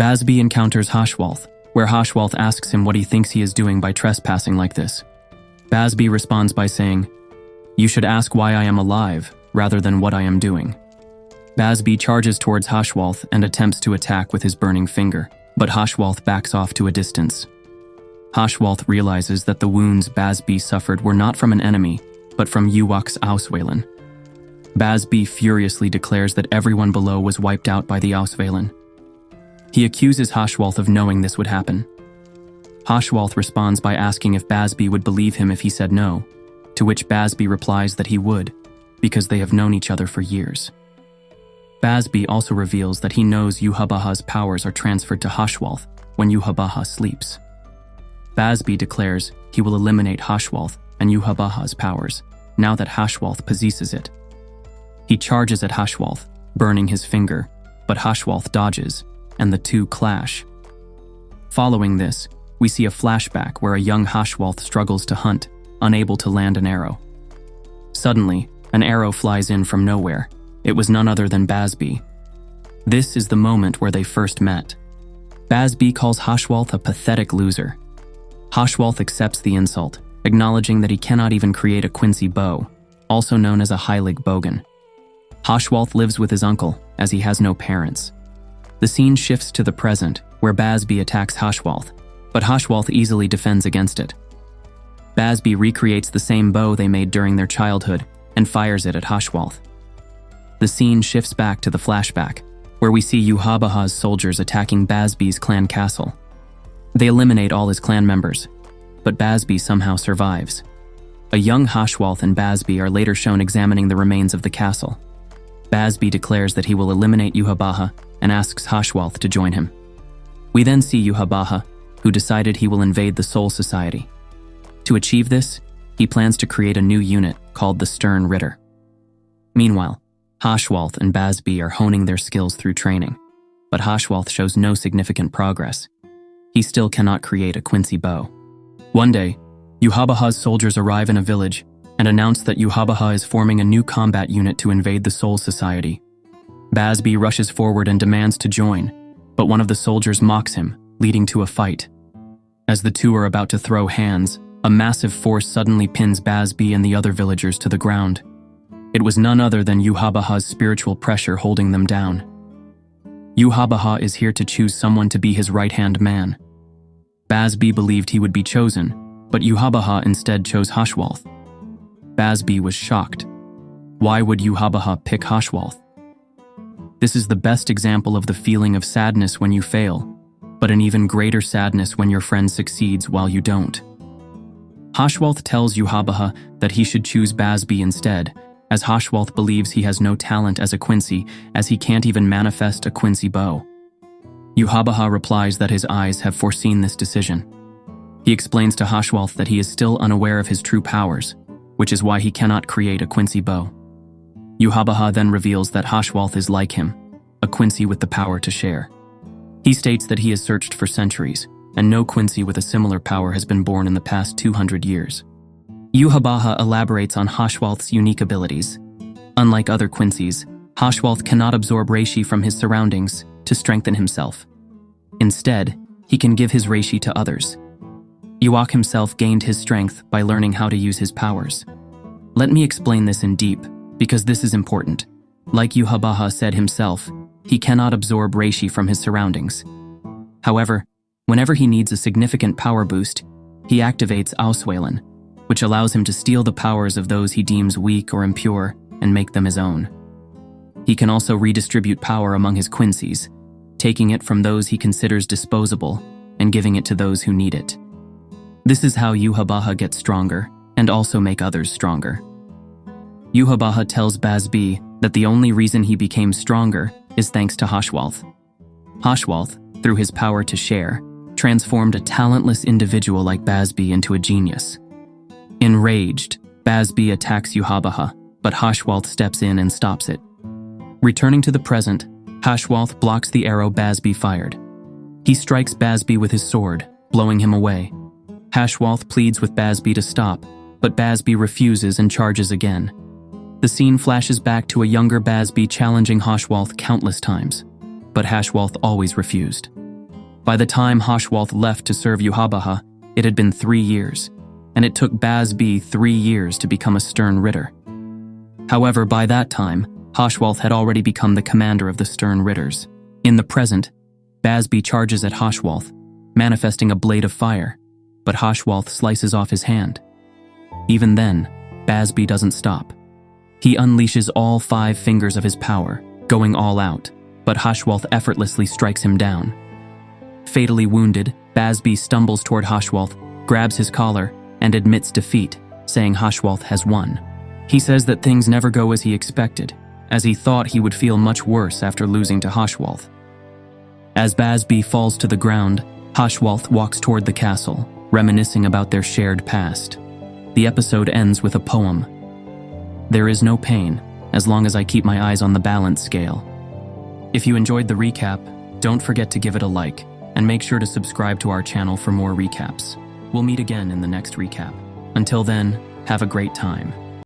Bazz B encounters Haschwalt, where Haschwalt asks him what he thinks he is doing by trespassing like this. Bazz B responds by saying, "You should ask why I am alive, rather than what I am doing." Bazz B charges towards Haschwalt and attempts to attack with his burning finger, but Haschwalt backs off to a distance. Haschwalt realizes that the wounds Bazz B suffered were not from an enemy, but from Uwak's Auswählen. Bazz B furiously declares that everyone below was wiped out by the Auswählen. He accuses Haschwalt of knowing this would happen. Haschwalt responds by asking if Bazz B would believe him if he said no, to which Bazz B replies that he would, because they have known each other for years. Bazz B also reveals that he knows Yhwach's powers are transferred to Haschwalt when Yhwach sleeps. Bazz B declares he will eliminate Haschwalt and Yhwach's powers now that Haschwalt possesses it. He charges at Haschwalt, burning his finger, but Haschwalt dodges, and the two clash. Following this, we see a flashback where a young Haschwalt struggles to hunt, unable to land an arrow. Suddenly, an arrow flies in from nowhere. It was none other than Bazz B. This is the moment where they first met. Bazz B calls Haschwalt a pathetic loser. Haschwalt accepts the insult, acknowledging that he cannot even create a Quincy bow, also known as a Heilig Bogen. Haschwalt lives with his uncle, as he has no parents. The scene shifts to the present, where Bazz B attacks Haschwalt, but Haschwalt easily defends against it. Bazz B recreates the same bow they made during their childhood and fires it at Haschwalt. The scene shifts back to the flashback, where we see Yhwach's soldiers attacking Bazz B's clan castle. They eliminate all his clan members, but Bazz B somehow survives. A young Haschwalt and Bazz B are later shown examining the remains of the castle. Bazz B declares that he will eliminate Yhwach and asks Haschwalt to join him. We then see Yhwach, who decided he will invade the Soul Society. To achieve this, he plans to create a new unit called the Stern Ritter. Meanwhile, Haschwalt and Bazz B are honing their skills through training, but Haschwalt shows no significant progress. He still cannot create a Quincy bow. One day, Yhwach's soldiers arrive in a village and announce that Yhwach is forming a new combat unit to invade the Soul Society. Bazz B rushes forward and demands to join, but one of the soldiers mocks him, leading to a fight. As the two are about to throw hands, a massive force suddenly pins Bazz B and the other villagers to the ground. It was none other than Yhwach's spiritual pressure holding them down. Yhwach is here to choose someone to be his right-hand man. Bazz B believed he would be chosen, but Yhwach instead chose Haschwalt. Bazz B was shocked. Why would Yhwach pick Haschwalt? This is the best example of the feeling of sadness when you fail, but an even greater sadness when your friend succeeds while you don't. Haschwalt tells Yhwach that he should choose Bazz B instead, as Haschwalt believes he has no talent as a Quincy, as he can't even manifest a Quincy bow. Yhwach replies that his eyes have foreseen this decision. He explains to Haschwalt that he is still unaware of his true powers, which is why he cannot create a Quincy bow. Yhwach then reveals that Haschwalt is like him, a Quincy with the power to share. He states that he has searched for centuries, and no Quincy with a similar power has been born in the past 200 years. Yhwach elaborates on Haschwalt's unique abilities. Unlike other Quincies, Haschwalt cannot absorb reishi from his surroundings to strengthen himself. Instead, he can give his reishi to others. Yhwach himself gained his strength by learning how to use his powers. Let me explain this in deep, because this is important. Like Yhwach said himself, he cannot absorb reishi from his surroundings. However, whenever he needs a significant power boost, he activates Auswählen, which allows him to steal the powers of those he deems weak or impure and make them his own. He can also redistribute power among his Quincies, taking it from those he considers disposable and giving it to those who need it. This is how Yhwach gets stronger and also make others stronger. Yhwach tells Bazz B that the only reason he became stronger is thanks to Haschwalt. Haschwalt, through his power to share, transformed a talentless individual like Bazz B into a genius. Enraged, Bazz B attacks Yhwach, but Haschwalt steps in and stops it. Returning to the present, Haschwalt blocks the arrow Bazz B fired. He strikes Bazz B with his sword, blowing him away. Haschwalt pleads with Bazz B to stop, but Bazz B refuses and charges again. The scene flashes back to a younger Bazz B challenging Haschwalt countless times, but Haschwalt always refused. By the time Haschwalt left to serve Yuhabaha, it had been 3 years, and it took Bazz B 3 years to become a stern Ritter. However, by that time, Haschwalt had already become the commander of the stern Ritters. In the present, Bazz B charges at Haschwalt, manifesting a blade of fire, but Haschwalt slices off his hand. Even then, Bazz B doesn't stop. He unleashes all 5 fingers of his power, going all out, but Haschwalt effortlessly strikes him down. Fatally wounded, Bazz B stumbles toward Haschwalt, grabs his collar, and admits defeat, saying Haschwalt has won. He says that things never go as he expected, as he thought he would feel much worse after losing to Haschwalt. As Bazz B falls to the ground, Haschwalt walks toward the castle, reminiscing about their shared past. The episode ends with a poem. There is no pain, as long as I keep my eyes on the balance scale. If you enjoyed the recap, don't forget to give it a like, and make sure to subscribe to our channel for more recaps. We'll meet again in the next recap. Until then, have a great time.